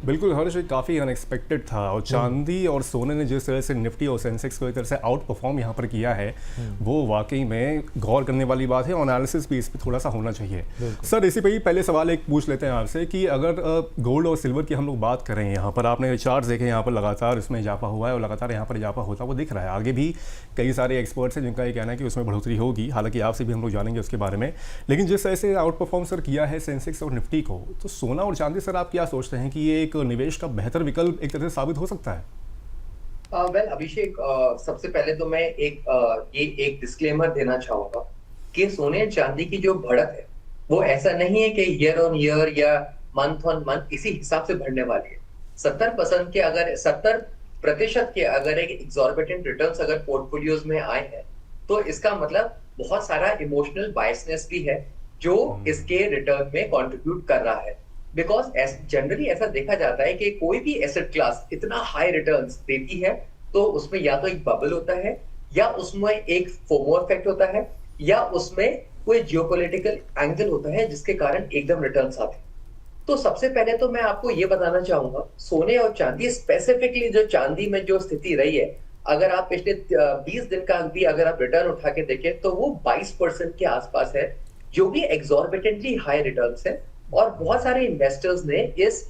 बिल्कुल हर्ष, ये काफ़ी अनएक्सपेक्टेड था और चांदी और सोने ने जिस तरह से निफ्टी और सेंसेक्स को एक तरह से आउट परफॉर्म यहाँ पर किया है वो वाकई में गौर करने वाली बात है और एनालिसिस भी इस पर थोड़ा सा होना चाहिए। सर इसी पे ही पहले सवाल एक पूछ लेते हैं आपसे कि अगर गोल्ड और सिल्वर की हम लोग बात करें, यहाँ पर आपने चार्ट्स देखे, यहाँ पर लगातार इसमें इजाफा हुआ है और लगातार यहाँ पर इजाफा होता वो दिख रहा है। आगे भी कई सारे एक्सपर्ट्स हैं जिनका ये कहना है कि उसमें बढ़ोतरी होगी, हालांकि आपसे भी हम लोग जानेंगे उसके बारे में। लेकिन जिस तरह से आउट परफॉर्म सर किया है सेंसेक्स और निफ्टी को, तो सोना और चांदी सर आप क्या सोचते हैं कि ये एक निवेश का बेहतर विकल्प एक तरह से साबित हो सकता है? अभिषेक, सबसे पहले तो मैं एक डिस्क्लेमर देना चाहूंगा कि सोने और चांदी की जो बढ़त है वो ऐसा नहीं है कि ईयर ऑन ईयर या मंथ ऑन मंथ इसी हिसाब से बढ़ने वाली है। 70% के अगर एक एग्जॉर्बिटेंट रिटर्न्स अगर पोर्टफोलियोज में आए हैं तो इसका मतलब बहुत सारा इमोशनल बायसनेस भी है जो इसके रिटर्न में कंट्रीब्यूट कर रहा है। बिकॉज जनरली ऐसा देखा जाता है कि कोई भी एसेट क्लास इतना हाई रिटर्न्स देती है तो उसमें या तो एक बबल होता है या उसमें एक फोमो इफेक्ट होता है या उसमें कोई जियोपॉलिटिकल एंगल होता है जिसके कारण एकदम रिटर्न्स आते हैं। तो सबसे पहले तो मैं आपको ये बताना चाहूंगा, सोने और चांदी स्पेसिफिकली जो चांदी में जो स्थिति रही है, अगर आप पिछले 20 दिन का भी अगर आप रिटर्न उठा के देखें तो वो 22% के आसपास है, जो कि एग्जॉर्बिटेंटली हाई रिटर्न्स है। और बहुत सारे इन्वेस्टर्स ने इस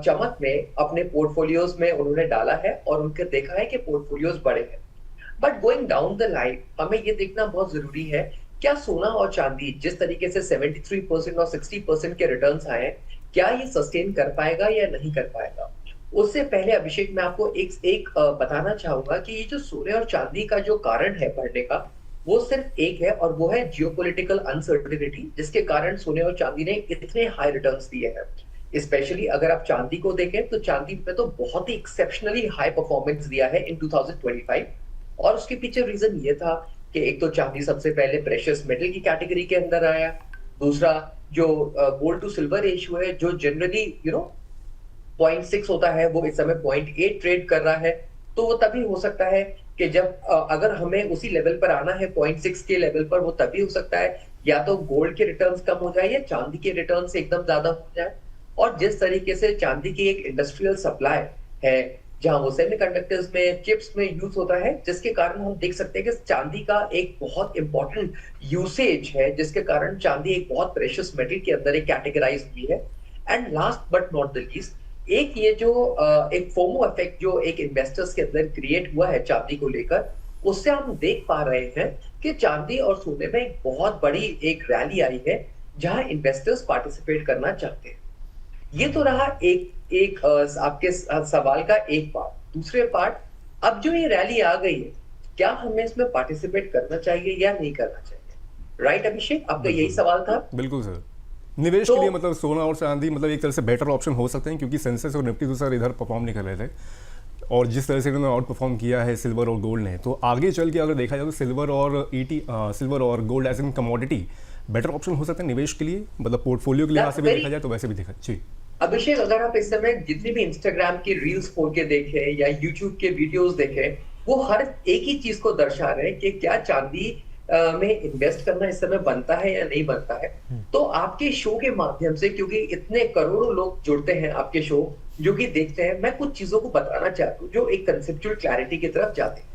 चमक में अपने पोर्टफोलियोज में उन्होंने डाला है और उनके देखा है कि पोर्टफोलियोज बड़े हैं। But going down the line हमें ये देखना बहुत जरूरी है, क्या सोना और चांदी जिस तरीके से 73% और 60% के रिटर्न्स आए हैं, क्या ये सस्टेन कर पाएगा या नहीं कर पाएगा। उससे पहले अभिषेक मैं आपको एक बताना चाहूंगा कि ये जो सोने और चांदी का जो कारण है बढ़ने का वो सिर्फ एक है और वो है जियोपॉलिटिकल अनसर्टेनिटी, जिसके कारण सोने और चांदी ने इतने हाई रिटर्न्स दिए हैं। स्पेशली अगर आप चांदी को देखें तो चांदी में तो बहुत ही एक्सेप्शनली हाई परफॉर्मेंस दिया है इन 2025। और उसके पीछे रीजन ये था कि एक तो चांदी सबसे पहले प्रेशियस मेटल की कैटेगरी के अंदर आया, दूसरा जो गोल्ड टू सिल्वर रेशियो है जो जनरली 0.6 होता है वो इस समय 0.8 ट्रेड कर रहा है। तो वो तभी हो सकता है कि जब अगर हमें उसी लेवल पर आना है 0.6 के लेवल पर, वो तभी हो सकता है या तो गोल्ड के रिटर्न्स कम हो जाए या चांदी के रिटर्न्स एकदम ज्यादा हो जाए। और जिस तरीके से चांदी की एक इंडस्ट्रियल सप्लाई है जहां वो सेमीकंडक्टर्स में, चिप्स में यूज होता है, जिसके कारण हम देख सकते हैं कि चांदी का एक बहुत इंपॉर्टेंट यूसेज है, जिसके कारण चांदी एक बहुत प्रेशियस मेटल के अंदर एक कैटेगराइज हुई है। And last but not the least, एक ये जो एक फोमो इफेक्ट जो एक इन्वेस्टर्स के अंदर क्रिएट हुआ है चांदी को लेकर, उससे हम देख पा रहे हैं कि चांदी और सोने में एक बहुत बड़ी एक रैली आई है जहां इन्वेस्टर्स पार्टिसिपेट करना चाहते हैं। ये तो रहा एक आपके सवाल का एक पार्ट। दूसरे पार्ट, अब जो ये रैली आ गई है, क्या हमें इसमें पार्टिसिपेट करना चाहिए या नहीं करना चाहिए? राइट अभिषेक, आपका यही सवाल था। बिल्कुल सर, निवेश के लिए मतलब सोना और चांदी मतलब एक तरह से बेटर ऑप्शन हो सकते हैं, क्योंकि सेंसेक्स और निफ्टी तो सर इधर परफॉर्म नहीं कर रहे थे और जिस तरह से इन्होंने आउट परफॉर्म किया है सिल्वर और गोल्ड ने, तो आगे चल के अगर देखा जाए तो सिल्वर और gold as an commodity better option हो सकते हैं निवेश के लिए, मतलब पोर्टफोलियो के लिहाज से भी देखा जाए तो वैसे भी देखा जी। अभिषेक, अगर आप इस समय जितनी भी इंस्टाग्राम की रील्स खोल के देखें या यूट्यूब के वीडियोस देखें, वो हर एक ही चीज को दर्शा रहे हैं कि क्या चांदी में इन्वेस्ट करना इस समय बनता है या नहीं बनता है। तो आपके शो के माध्यम से, क्योंकि इतने करोड़ों लोग जुड़ते हैं आपके शो जो कि देखते हैं, मैं कुछ चीजों को बताना चाहता हूँ जो एक कंसेप्चुअल क्लैरिटी की तरफ जाते हैं।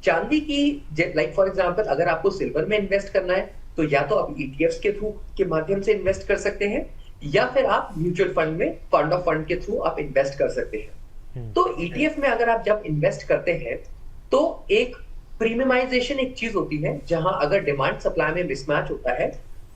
चांदी की लाइक फॉर एग्जांपल, अगर आपको सिल्वर में इन्वेस्ट करना है तो या तो आप ईटीएफ्स के थ्रू के माध्यम से इन्वेस्ट कर सकते हैं या फिर आप म्यूचुअल फंड में फंड ऑफ फंड के थ्रू आप इन्वेस्ट कर सकते हैं। तो ईटीएफ में अगर आप जब इन्वेस्ट करते हैं तो एक प्रीमियमाइजेशन एक चीज होती है जहां अगर डिमांड सप्लाई में मिसमैच होता है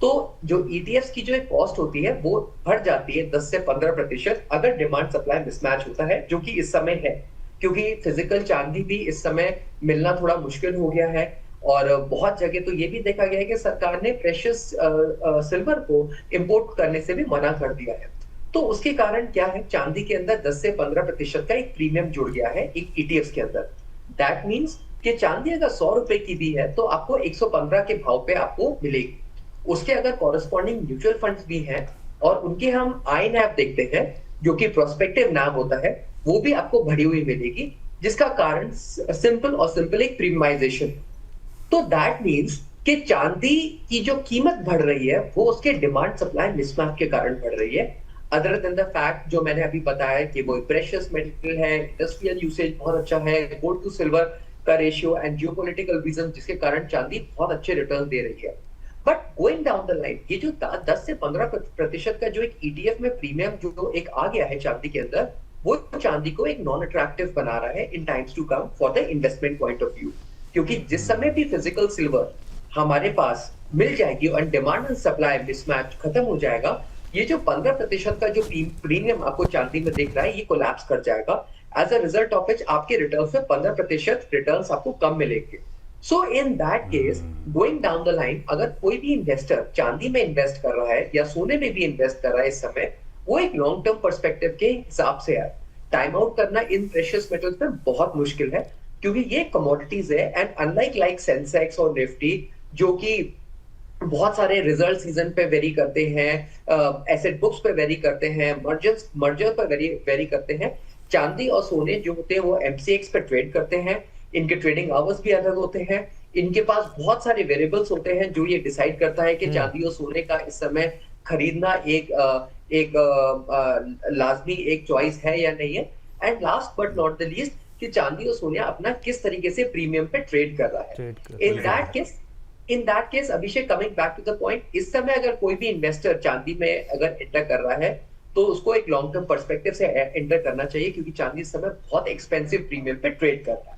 तो जो ईटीएफ्स की जो एक कॉस्ट होती है वो बढ़ जाती है 10 से 15% अगर डिमांड सप्लाई मिसमैच होता है, जो कि इस समय है, क्योंकि फिजिकल चांदी भी इस समय मिलना थोड़ा मुश्किल हो गया है। और बहुत जगह तो ये भी देखा गया है कि सरकार ने प्रेशियस सिल्वर को इंपोर्ट करने से भी मना कर दिया है। तो उसके कारण क्या है, चांदी के अंदर 10 से 15% का एक प्रीमियम जुड़ गया है एक ईटीएफ के अंदर। दैट मीन्स कि चांदी अगर 100 रुपए की भी है तो आपको 115 के भाव पे आपको मिलेगी। उसके अगर कॉरेस्पॉन्डिंग म्यूचुअल फंड्स भी हैं और उनके हम आई नैव देखते हैं जो कि प्रोस्पेक्टिव नैव होता है, वो भी आपको बढ़ी हुई मिलेगी, जिसका कारण सिंपल एक प्रीमियमाइजेशन। तो दैट मीन्स कि चांदी की जो कीमत बढ़ रही है वो उसके डिमांड सप्लाई मिसमैच के कारण बढ़ रही है। अदर देन द फैक्ट जो मैंने अभी बताया कि वो प्रेशियस मेटल है, इंडस्ट्रियल यूसेज बहुत अच्छा है, गोल्ड टू सिल्वर का रेशियो एंड जियोपॉलिटिकल रीजन जिसके कारण चांदी बहुत अच्छे रिटर्न दे रही है। But going down the line ये जो 10 से 15% का जो एक ईटीएफ में प्रीमियम जो एक आ गया है चांदी के अंदर, वो चांदी को एक नॉन अट्रैक्टिव बना रहा है in times to come for the investment point of view. क्योंकि जिस समय भी फिजिकल सिल्वर हमारे पास मिल जाएगी और डिमांड एंड सप्लाई मिसमैच खत्म हो जाएगा, ये जो 15% का जो प्रीमियम आपको चांदी में दिख रहा है ये कोलैप्स कर जाएगा। As a result of which आपके रिटर्न में 15% रिटर्न आपको कम मिलेंगे। So in that case going down the line अगर कोई भी इन्वेस्टर चांदी में इन्वेस्ट कर रहा है या सोने में भी इन्वेस्ट कर रहा है इस समय, वो एक लॉन्ग टर्म पर्सपेक्टिव के हिसाब से है। टाइम आउट करना इन प्रेशियस मेटल्स में बहुत मुश्किल है क्योंकि ये कमोडिटीज है एंड अनलाइक लाइक सेंसेक्स और निफ्टी जो कि बहुत सारे रिजल्ट सीजन पे वेरी करते हैं, एसेट बुक्स पे वेरी करते हैं, मर्जर पे वेरी करते हैं, चांदी और सोने जो होते हैं वो एमसीएक्स पे ट्रेड करते हैं। इनके ट्रेडिंग आवर्स भी अलग होते हैं, इनके पास बहुत सारे वेरिएबल्स होते हैं जो ये डिसाइड करता है कि चांदी और सोने का इस समय खरीदना एक लाजमी एक चॉइस है या नहीं है। And last but not the least कि चांदी और सोना अपना किस तरीके से प्रीमियम पे ट्रेड कर रहा है। In that case Abhishek, coming back to the point, इस समय अगर कोई भी इन्वेस्टर चांदी में अगर एंटर कर रहा है तो उसको एक लॉन्ग टर्म पर्सपेक्टिव से एंटर करना चाहिए क्योंकि चांदी इस समय बहुत एक्सपेंसिव प्रीमियम पे ट्रेड कर रहा है।